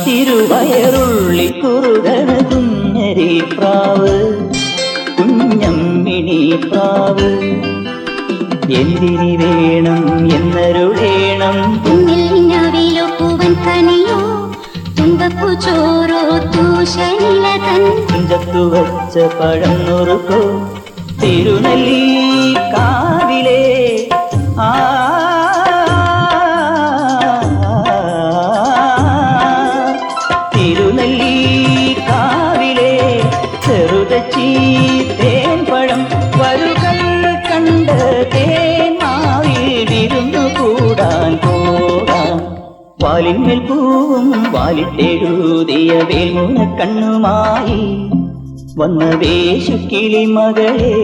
തിരുവയറുള്ളി കുറുകണ കുഞ്ഞരി പ്രാവ് കുഞ്ഞമ്മിണി പ്രാവ് എന്തിനി വേണം എന്നരുളേണം പൂവൻ കനിയോ തുമ്പപ്പു ചോറോ തൂശനിലതൻ തുഞ്ചത്തു വച്ച പഴം നുറുക്കോ തിരുനെല്ലി കാവിലെ തിരുനെല്ലി കാവിലെ ചെറുതച്ചി തേൻ പഴം വരുകൾ കണ്ട് തേൻ മാവിൽ വിരുന്നു കൂടാൻ പോകാം വാലിന്മേൽ പൂവും വാലിട്ടെഴുതിയ വേൽമുന കണ്ണുമായി വന്ന വേശുക്കിളി മകളേ